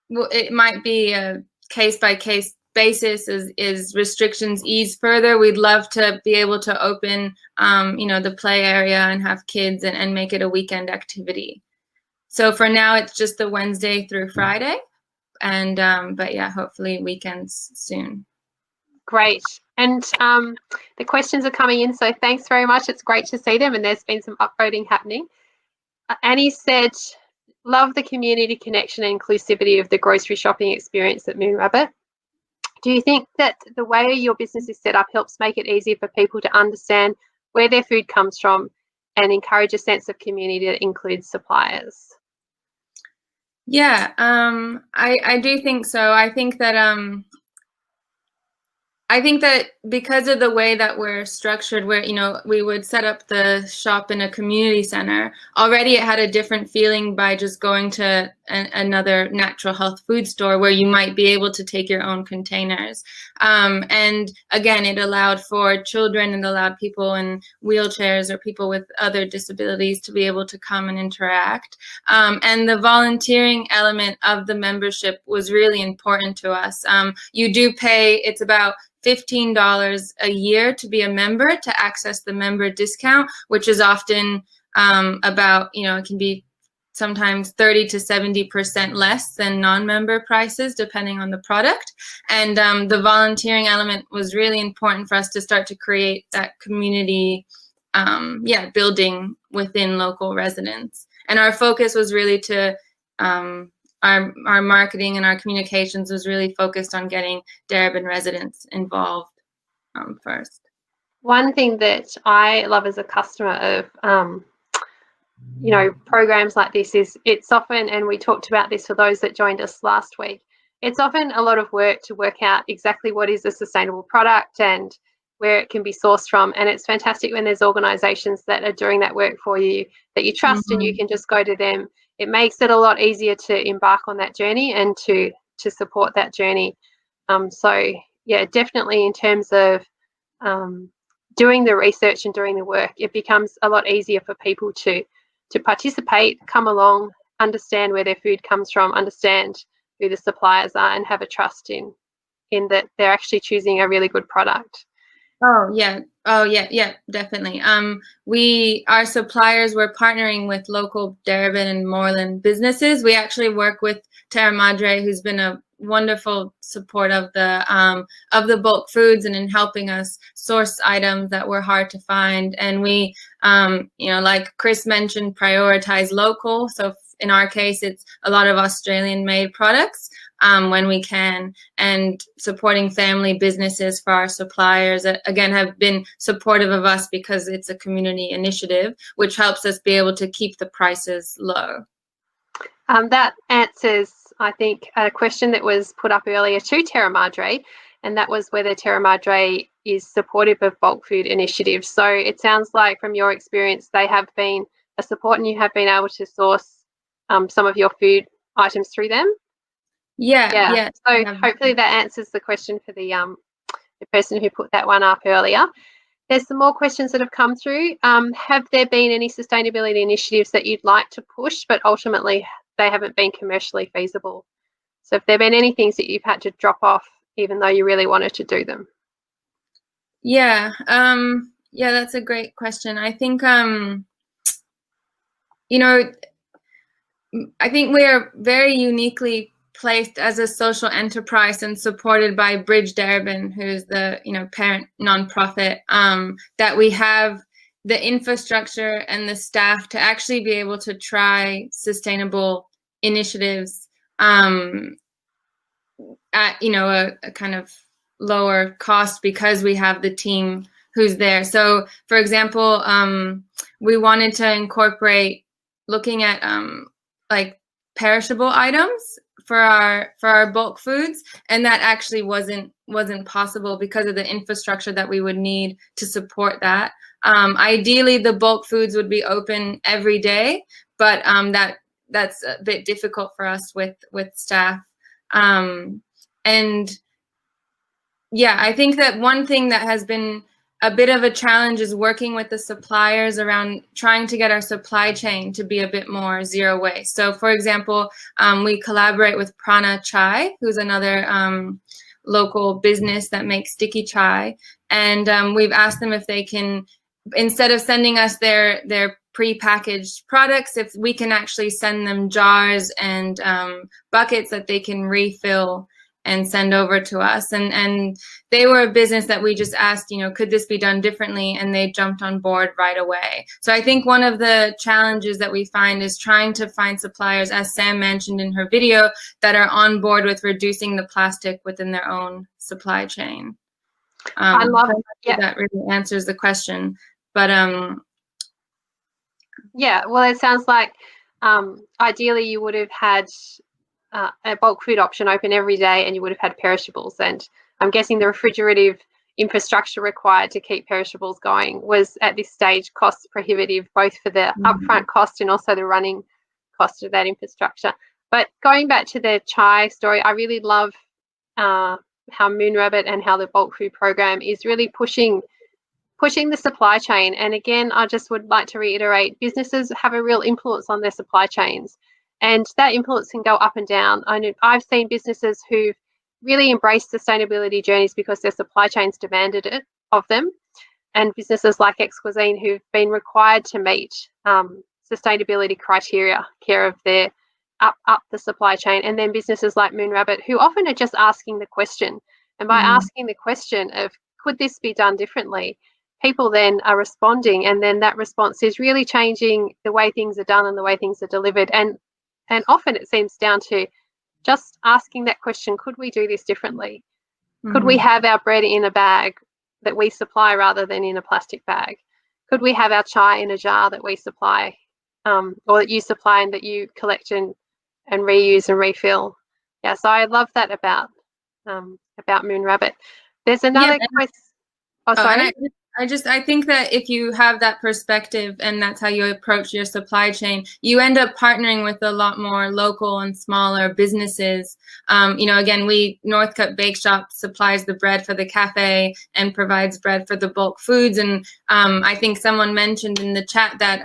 it might be a case-by-case basis as restrictions ease further. We'd love to be able to open, the play area and have kids and make it a weekend activity. So for now, it's just the Wednesday through Friday. And but yeah, hopefully weekends soon. Great. And the questions are coming in, so thanks very much. It's great to see them, and there's been some upvoting happening. Annie said, love the community connection and inclusivity of the grocery shopping experience at Moon Rabbit. Do you think that the way your business is set up helps make it easier for people to understand where their food comes from and encourage a sense of community that includes suppliers? Yeah, I do think so. I think that because of the way that we're structured, where, we would set up the shop in a community center, already it had a different feeling by just going to another natural health food store where you might be able to take your own containers. And again, it allowed for children and allowed people in wheelchairs or people with other disabilities to be able to come and interact. And the volunteering element of the membership was really important to us. You do pay, it's about $15 a year to be a member to access the member discount, which is often about, it can be sometimes 30 to 70% less than non-member prices, depending on the product. And the volunteering element was really important for us to start to create that community, building within local residents. And our focus was really to our marketing and our communications was really focused on getting Darebin residents involved first. One thing that I love as a customer of, programs like this is it's often, and we talked about this for those that joined us last week, it's often a lot of work to work out exactly what is a sustainable product and where it can be sourced from. And it's fantastic when there's organisations that are doing that work for you that you trust, and you can just go to them. It makes it a lot easier to embark on that journey and to support that journey. So yeah, definitely in terms of doing the research and doing the work, it becomes a lot easier for people to participate, come along, understand where their food comes from, understand who the suppliers are, and have a trust in that they're actually choosing a really good product. Oh yeah, definitely. Our suppliers were partnering with local Darebin and Moreland businesses. We actually work with Terra Madre, who's been a wonderful support of the bulk foods and in helping us source items that were hard to find. And we, like Chris mentioned, prioritize local. So in our case, it's a lot of Australian-made products. When we can, and supporting family businesses for our suppliers that, again, have been supportive of us because it's a community initiative, which helps us be able to keep the prices low. That answers, I think, a question that was put up earlier to Terra Madre, and that was whether Terra Madre is supportive of bulk food initiatives. So it sounds like from your experience, they have been a support and you have been able to source some of your food items through them. Yeah. So hopefully that answers the question for the person who put that one up earlier. There's some more questions that have come through. Have there been any sustainability initiatives that you'd like to push, but ultimately they haven't been commercially feasible? So have there been any things that you've had to drop off, even though you really wanted to do them? Yeah, that's a great question. I think, I think we are very uniquely placed as a social enterprise and supported by Bridge Darebin, who's the parent nonprofit, that we have the infrastructure and the staff to actually be able to try sustainable initiatives at a kind of lower cost because we have the team who's there. So for example, we wanted to incorporate looking at like perishable items for our bulk foods, and that actually wasn't possible because of the infrastructure that we would need to support that. Ideally, the bulk foods would be open every day, but that's a bit difficult for us with staff. And yeah, I think that one thing that has been a bit of a challenge is working with the suppliers around trying to get our supply chain to be a bit more zero waste. So for example, we collaborate with Prana Chai, who's another local business that makes sticky chai. And we've asked them if they can, instead of sending us their pre-packaged products, if we can actually send them jars and buckets that they can refill and send over to us. And they were a business that we just asked, could this be done differently? And they jumped on board right away. So I think one of the challenges that we find is trying to find suppliers, as Sam mentioned in her video, that are on board with reducing the plastic within their own supply chain. I love that really answers the question. But yeah, well, it sounds like ideally you would have had a bulk food option open every day, and you would have had perishables. And I'm guessing the refrigerative infrastructure required to keep perishables going was at this stage cost prohibitive, both for the upfront cost and also the running cost of that infrastructure. But going back to the chai story, I really love how Moon Rabbit and how the bulk food program is really pushing the supply chain. And again, I just would like to reiterate, businesses have a real influence on their supply chains, and that influence can go up and down. I've seen businesses who've really embraced sustainability journeys because their supply chains demanded it of them, and businesses like X Cuisine who've been required to meet sustainability criteria, care of their up the supply chain, and then businesses like Moon Rabbit who often are just asking the question. And by asking the question of, could this be done differently, people then are responding, and then that response is really changing the way things are done and the way things are delivered. And often it seems down to just asking that question, could we do this differently? Could we have our bread in a bag that we supply rather than in a plastic bag? Could we have our chai in a jar that we supply, or that you supply and that you collect and reuse and refill? Yeah, so I love that about Moon Rabbit. There's another question. Oh, sorry. I think that if you have that perspective and that's how you approach your supply chain, you end up partnering with a lot more local and smaller businesses. Again, Northcutt Bake Shop supplies the bread for the cafe and provides bread for the bulk foods. And I think someone mentioned in the chat that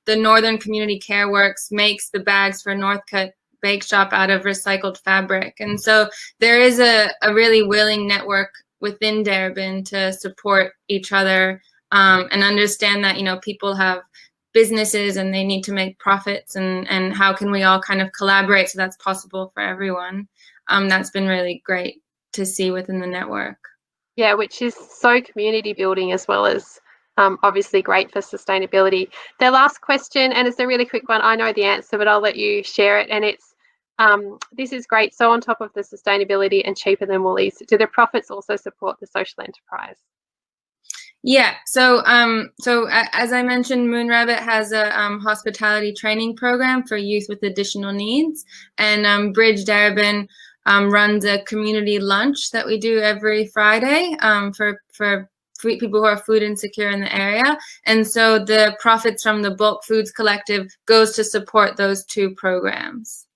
the Northern Community Care Works makes the bags for Northcutt Bake Shop out of recycled fabric. And so there is a really willing network within Darebin to support each other and understand that, people have businesses and they need to make profits, and how can we all kind of collaborate so that's possible for everyone. That's been really great to see within the network. Yeah, which is so community building as well as obviously great for sustainability. The last question, and it's a really quick one, I know the answer, but I'll let you share it, and it's, this is great. So on top of the sustainability and cheaper than Woolies, do the profits also support the social enterprise? Yeah, so as I mentioned, Moon Rabbit has a hospitality training program for youth with additional needs, and Bridge Darebin runs a community lunch that we do every Friday for people who are food insecure in the area. And so the profits from the Bulk Foods Collective goes to support those two programs.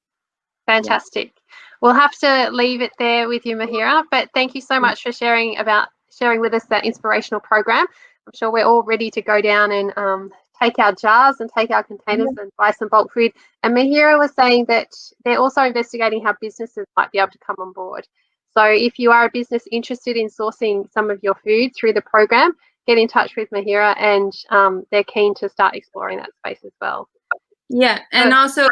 Fantastic. Yeah. We'll have to leave it there with you, Mahira, but thank you so much for sharing with us that inspirational program. I'm sure we're all ready to go down and take our jars and take our containers and buy some bulk food. And Mahira was saying that they're also investigating how businesses might be able to come on board. So if you are a business interested in sourcing some of your food through the program, get in touch with Mahira, and they're keen to start exploring that space as well. Yeah, and also,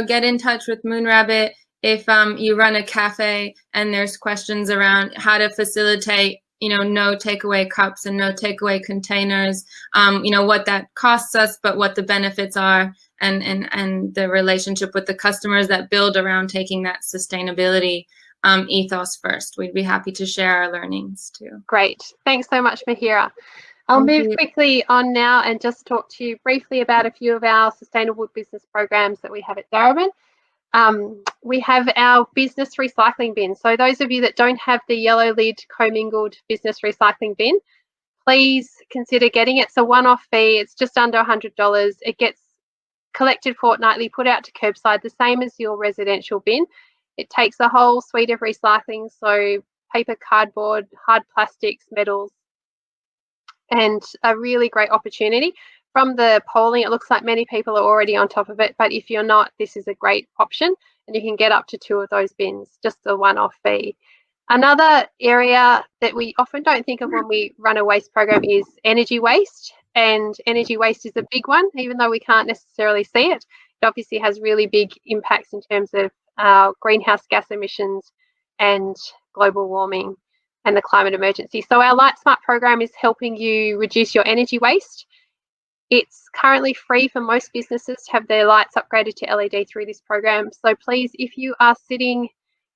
get in touch with Moon Rabbit if you run a cafe and there's questions around how to facilitate, no takeaway cups and no takeaway containers, what that costs us, but what the benefits are, and the relationship with the customers that build around taking that sustainability ethos first. We'd be happy to share our learnings too. Great. Thanks so much, Mahira. I'll move quickly on now and just talk to you briefly about a few of our sustainable business programs that we have at Darebin. We have our business recycling bin. So those of you that don't have the yellow lid commingled business recycling bin, please consider getting it. It's a one-off fee. It's just under $100. It gets collected fortnightly, put out to curbside, the same as your residential bin. It takes a whole suite of recycling, so paper, cardboard, hard plastics, metals, and a really great opportunity. From the polling, it looks like many people are already on top of it, but if you're not, this is a great option, and you can get up to 2 of those bins, just a one-off fee. Another area that we often don't think of when we run a waste program is energy waste, and energy waste is a big one, even though we can't necessarily see it. It obviously has really big impacts in terms of greenhouse gas emissions and global warming and the climate emergency. So our Light Smart program is helping you reduce your energy waste. It's currently free for most businesses to have their lights upgraded to LED through this program. So please, if you are sitting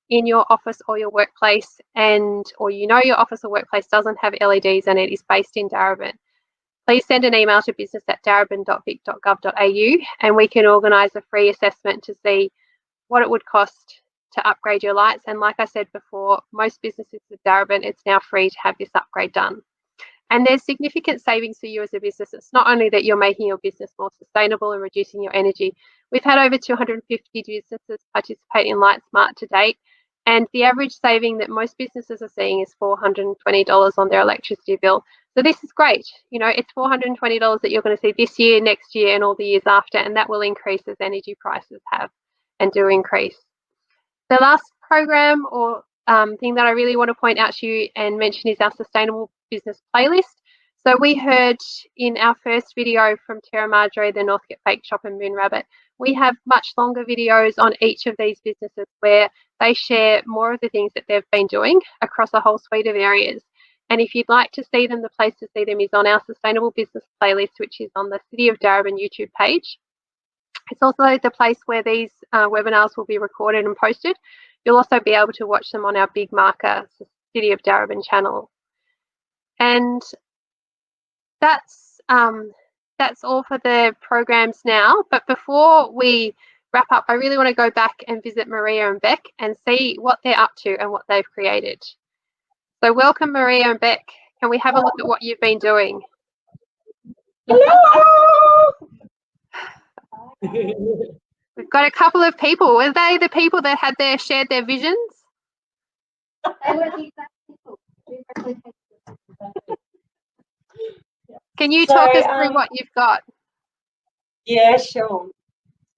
in your office or your workplace or you know your office or workplace doesn't have LEDs and it is based in Darebin, please send an email to business@darebin.vic.gov.au and we can organise a free assessment to see what it would cost to upgrade your lights. And like I said before, most businesses with Darebin, it's now free to have this upgrade done. And there's significant savings for you as a business. It's not only that you're making your business more sustainable and reducing your energy. We've had over 250 businesses participate in Light Smart to date, and the average saving that most businesses are seeing is $420 on their electricity bill. So this is great. You know, it's $420 that you're going to see this year, next year, and all the years after, and that will increase as energy prices have and do increase. The last program or thing that I really want to point out to you and mention is our Sustainable Business Playlist. So we heard in our first video from Terra Madre, the Northgate Bake Shop and Moon Rabbit, we have much longer videos on each of these businesses where they share more of the things that they've been doing across a whole suite of areas. And if you'd like to see them, the place to see them is on our Sustainable Business Playlist, which is on the City of Darebin YouTube page. It's also the place where these webinars will be recorded and posted. You'll also be able to watch them on our big marker City of Darebin channel. And that's all for the programs now. But before we wrap up, I really want to go back and visit Maria and Beck and see what they're up to and what they've created. So welcome, Maria and Beck. Can we have a look at what you've been doing? Hello! We've got a couple of people. Were they the people that had shared their visions? They were the exact people. Can you talk us through what you've got? Yeah, sure.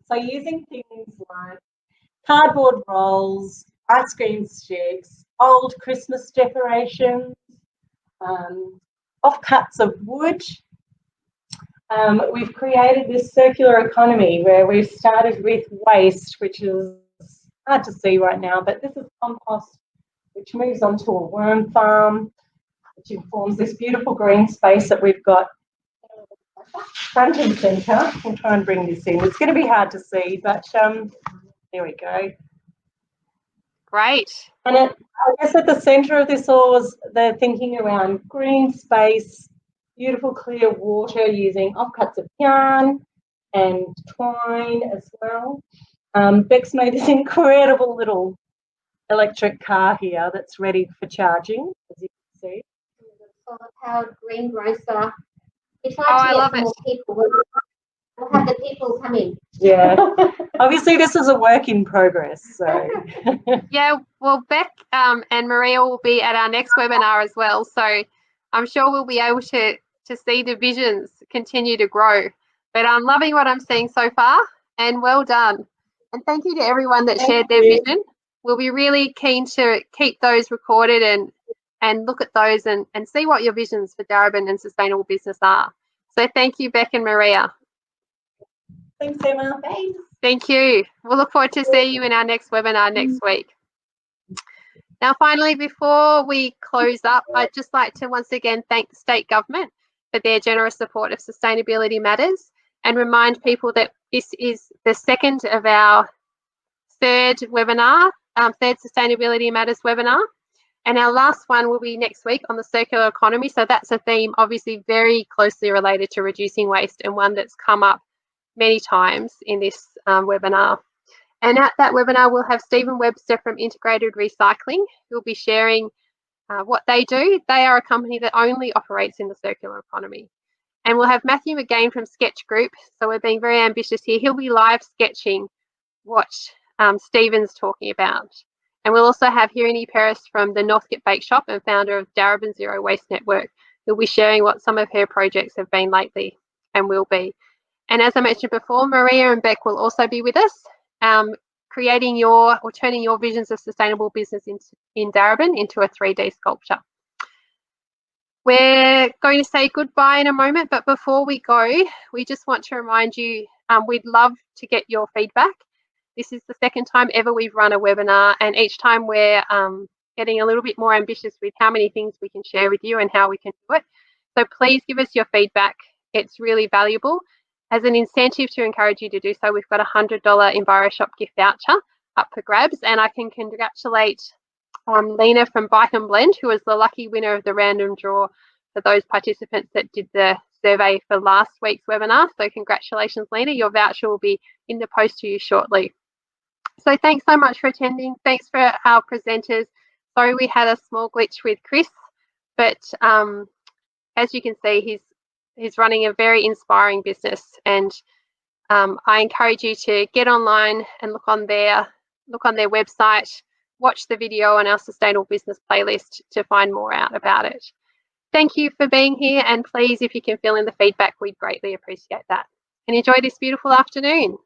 So using things like cardboard rolls, ice cream sticks, old Christmas decorations, offcuts of wood, we've created this circular economy where we've started with waste, which is hard to see right now, but this is compost, which moves on to a worm farm, which informs this beautiful green space that we've got front and centre. We'll try and bring this in. It's going to be hard to see, but there we go. Great. And I guess at the centre of this all was the thinking around green space, beautiful clear water using offcuts of yarn and twine as well. Beck's made this incredible little electric car here that's ready for charging, as you can see. Solar-powered greengrocer. We're Oh, trying I to love get more people. We'll have the people come in. Yeah. Obviously, this is a work in progress. So. Yeah, well, Beck and Maria will be at our next webinar as well. So I'm sure we'll be able to see the visions continue to grow. But I'm loving what I'm seeing so far, and well done. And thank you to everyone that shared their vision. We'll be really keen to keep those recorded and look at those and see what your visions for Darebin and sustainable business are. So thank you, Beck and Maria. Thanks, Emma. Thanks. Thank you. We'll look forward to seeing you in our next webinar next week. Now, finally, before we close up, I'd just like to once again thank the state government for their generous support of Sustainability Matters and remind people that this is the second of our third webinar, third Sustainability Matters webinar. And our last one will be next week on the circular economy. So that's a theme obviously very closely related to reducing waste and one that's come up many times in this webinar. And at that webinar, we'll have Stephen Webster from Integrated Recycling, who'll be sharing what they do. They are a company that only operates in the circular economy. And we'll have Matthew McGain from Sketch Group. So we're being very ambitious here. He'll be live sketching what Stephen's talking about. And we'll also have Hirini Peris from the Northgate Bake Shop and founder of Darebin Zero Waste Network, who'll be sharing what some of her projects have been lately and will be. And as I mentioned before, Maria and Beck will also be with us, creating turning your visions of sustainable business in Darebin into a 3D sculpture. We're going to say goodbye in a moment, but before we go, we just want to remind you, we'd love to get your feedback. This is the second time ever we've run a webinar, and each time we're getting a little bit more ambitious with how many things we can share with you and how we can do it. So please give us your feedback. It's really valuable. As an incentive to encourage you to do so, we've got a $100 EnviroShop gift voucher up for grabs, and I can congratulate Lena from Bike and Blend, who was the lucky winner of the random draw for those participants that did the survey for last week's webinar. So congratulations, Lena. Your voucher will be in the post to you shortly. So thanks so much for attending. Thanks for our presenters. Sorry we had a small glitch with Chris, but as you can see, he's running a very inspiring business, and I encourage you to get online and look on their website, watch the video on our Sustainable Business playlist to find more out about it. Thank you for being here, and please, if you can fill in the feedback, we'd greatly appreciate that. And enjoy this beautiful afternoon.